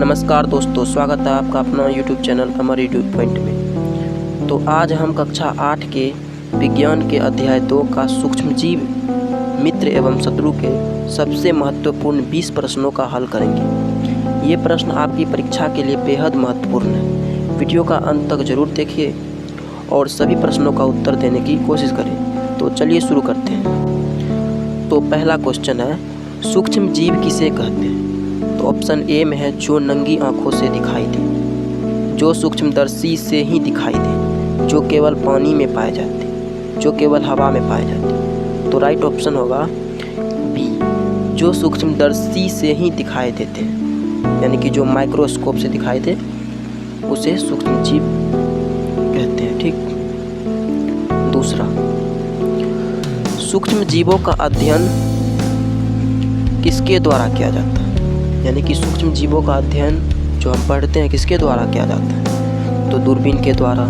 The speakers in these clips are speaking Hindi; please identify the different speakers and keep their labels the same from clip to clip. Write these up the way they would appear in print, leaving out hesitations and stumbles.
Speaker 1: नमस्कार दोस्तों, स्वागत है आपका अपना YouTube चैनल अमर एडू पॉइंट में। तो आज हम कक्षा 8 के विज्ञान के अध्याय 2 का सूक्ष्मजीव मित्र एवं शत्रु के सबसे महत्वपूर्ण 20 प्रश्नों का हल करेंगे। ये प्रश्न आपकी परीक्षा के लिए बेहद महत्वपूर्ण है। वीडियो का अंत तक जरूर देखिए और सभी प्रश्नों का उत्तर देने की कोशिश करें। तो चलिए शुरू करते हैं। तो पहला क्वेश्चन है, सूक्ष्मजीव किसे कहते हैं? तो ऑप्शन ए में है जो नंगी आंखों से दिखाई दे, जो सूक्ष्मदर्शी से ही दिखाई दे, जो केवल पानी में पाए जाते, जो केवल हवा में पाए जाते। तो राइट ऑप्शन होगा बी, जो सूक्ष्मदर्शी से ही दिखाई देते हैं, यानी कि जो माइक्रोस्कोप से दिखाई दे उसे सूक्ष्मजीव कहते हैं। ठीक। दूसरा, सूक्ष्मजीवों का अध्ययन किसके द्वारा किया जाता है? यानी कि सूक्ष्म जीवों का अध्ययन जो हम पढ़ते हैं किसके द्वारा किया जाता है? तो दूरबीन के द्वारा,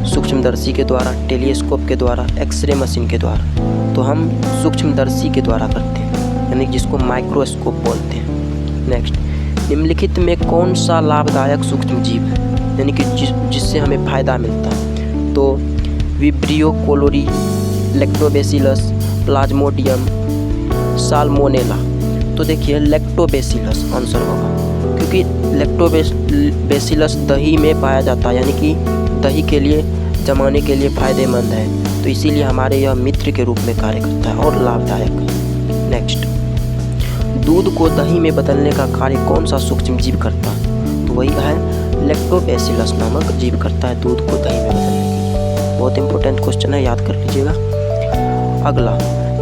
Speaker 1: सूक्ष्मदर्शी के द्वारा, टेलीस्कोप के द्वारा, एक्सरे मशीन के द्वारा। तो हम सूक्ष्मदर्शी के द्वारा करते हैं, यानी जिसको माइक्रोस्कोप बोलते हैं। नेक्स्ट, निम्नलिखित में कौन सा लाभदायक सूक्ष्म जीव है, यानी कि जिससे हमें फ़ायदा मिलता है? तो विब्रियो कोलोरी, लैक्टोबैसिलस, प्लाज्मोडियम, साल्मोनेला। तो देखिए लैक्टोबैसिलस आंसर होगा, क्योंकि लैक्टोबैसिलस दही में पाया जाता है, यानी कि दही के लिए जमाने के लिए फ़ायदेमंद है। तो इसीलिए हमारे यह मित्र के रूप में कार्य करता है और लाभदायक है। नेक्स्ट, दूध को दही में बदलने का कार्य कौन सा सूक्ष्म जीव करता है? तो वही है लैक्टोबैसिलस नामक जीव करता है दूध को दही में बदलने के लिए। बहुत इंपॉर्टेंट क्वेश्चन है, याद कर लीजिएगा। अगला,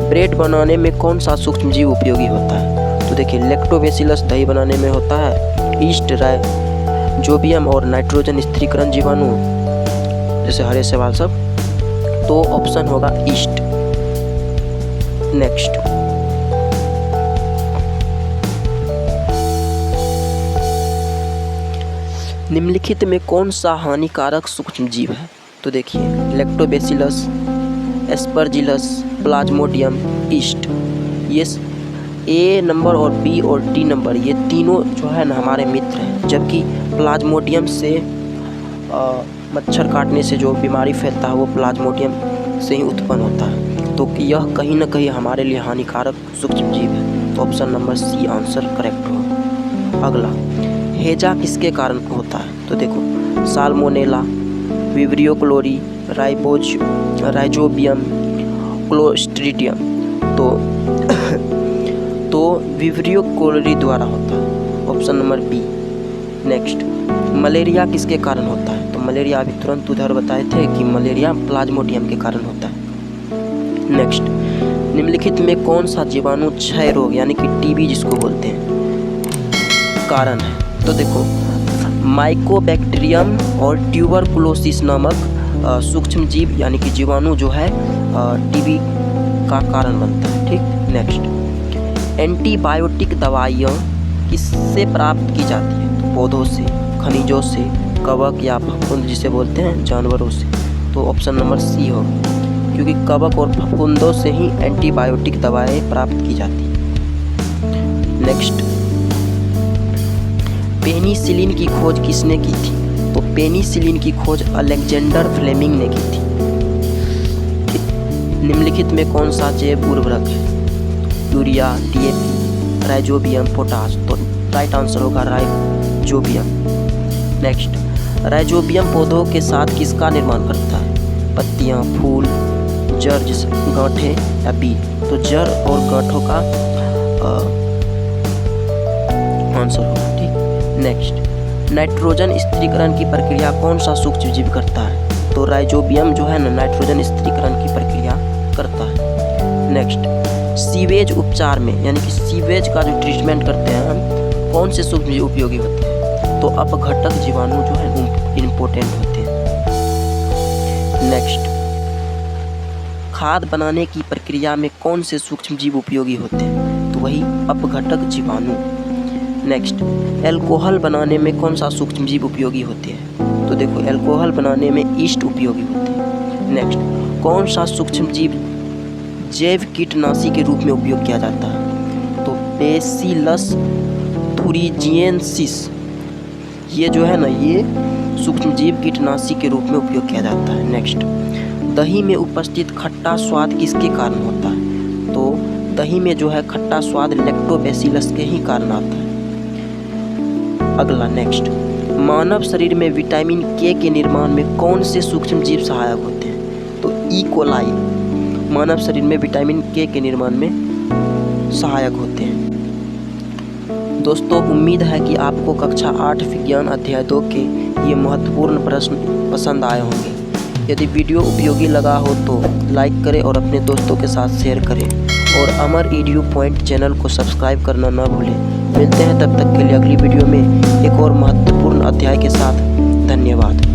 Speaker 1: ब्रेड बनाने में कौन सा सूक्ष्म जीव उपयोगी होता है? तो देखिए लैक्टोबैसिलस दही बनाने में होता है, ईस्ट, राइजोबियम और नाइट्रोजन स्थिरीकरण जीवाणु, जैसे हरे सवाल सब। तो ऑप्शन होगा ईस्ट। नेक्स्ट, निम्नलिखित में कौन सा हानिकारक सूक्ष्म जीव है? तो देखिए लैक्टोबैसिलस, एस्परजिलस, प्लाज्मोडियम, ईस्ट। ये ए नंबर और बी और डी नंबर ये तीनों जो है ना हमारे मित्र हैं, जबकि प्लाज्मोडियम से मच्छर काटने से जो बीमारी फैलता है वो प्लाज्मोडियम से ही उत्पन्न होता है। तो यह कहीं ना कहीं हमारे लिए हानिकारक सूक्ष्म जीव है। तो option number C answer correct होगा। अगला, हैजा किसके कारण होता है? तो देखो salmonella, vibrio cholerae, rhizobium, clostridium. तो विब्रियो कोलोरी द्वारा होता है, option number B. Next, malaria किसके कारण होता है? तो मलेरिया अभी तुरंत उधर बताए थे कि मलेरिया प्लाज्मोडियम के कारण होता है। नेक्स्ट, निम्नलिखित में कौन सा जीवाणु क्षय रोग यानी कि टीबी जिसको बोलते हैं कारण है? तो देखो माइकोबैक्टीरियम और ट्यूबरकुलोसिस नामक सूक्ष्म जीव यानी कि जीवाणु जो है टीबी का कारण बनता है। ठीक। नेक्स्ट, एंटीबायोटिक दवाइयाँ किससे प्राप्त की जाती है? तो पौधों से, खनिजों से, कवक या फफूंद जिसे बोलते हैं जानवरों से। तो ऑप्शन नंबर सी होगा, क्योंकि कवक और फफूंदों से ही एंटीबायोटिक दवाएं प्राप्त की जाती हैं। नेक्स्ट, पेनिसिलिन की खोज किसने की थी? तो पेनिसिलिन की खोज अलेक्जेंडर फ्लेमिंग ने की थी। निम्नलिखित में कौन सा जैव उर्वरक है? Urea, DAP, rhizobium, potash. तो राइट आंसर होगा राइजोबियम। नेक्स्ट, राइजोबियम पौधों के साथ किसका निर्माण करता है? पत्तियां, फूल, जड़, गांठें या बीज। तो जड़ और गांठों का आंसर होगा। ठीक। नेक्स्ट, नाइट्रोजन स्थिरीकरण की प्रक्रिया कौन सा सूक्ष्म जीव करता है? तो राइजोबियम जो है ना नाइट्रोजन स्थिरीकरण की प्रक्रिया करता है। नेक्स्ट, सीवेज उपचार में यानी कि सीवेज का जो ट्रीटमेंट करते हैं हम, कौन से सूक्ष्म जीव उपयोगी होते हैं? तो अपघटक जीवाणु जो है इम्पोर्टेंट होते हैं। नेक्स्ट, खाद बनाने की प्रक्रिया में कौन से सूक्ष्म जीव उपयोगी होते हैं? तो वही अपघटक जीवाणु। नेक्स्ट, एल्कोहल बनाने में कौन सा सूक्ष्म जीव उपयोगी होते हैं? तो देखो एल्कोहल बनाने में ईस्ट उपयोगी होते हैं। नेक्स्ट, कौन सा सूक्ष्म जीव जैव कीटनाशी के रूप में उपयोग किया जाता है? तो बेसिलस थुरिजिएंसिस ये जो है ना, ये सूक्ष्मजीव कीटनाशी के रूप में उपयोग किया जाता है। नेक्स्ट, दही में उपस्थित खट्टा स्वाद किसके कारण होता है? तो दही में जो है खट्टा स्वाद लैक्टोबैसिलस के ही कारण आता है। अगला नेक्स्ट, मानव शरीर में विटामिन के निर्माण में कौन से सूक्ष्मजीव सहायक होते हैं? तो ई कोलाई मानव शरीर में विटामिन के निर्माण में सहायक होते हैं। दोस्तों, उम्मीद है कि आपको कक्षा 8 विज्ञान अध्याय 2 के ये महत्वपूर्ण प्रश्न पसंद आए होंगे। यदि वीडियो उपयोगी लगा हो तो लाइक करें और अपने दोस्तों के साथ शेयर करें, और अमर EDU पॉइंट चैनल को सब्सक्राइब करना न भूलें। मिलते हैं तब तक के लिए अगली वीडियो में एक और महत्वपूर्ण अध्याय के साथ। धन्यवाद।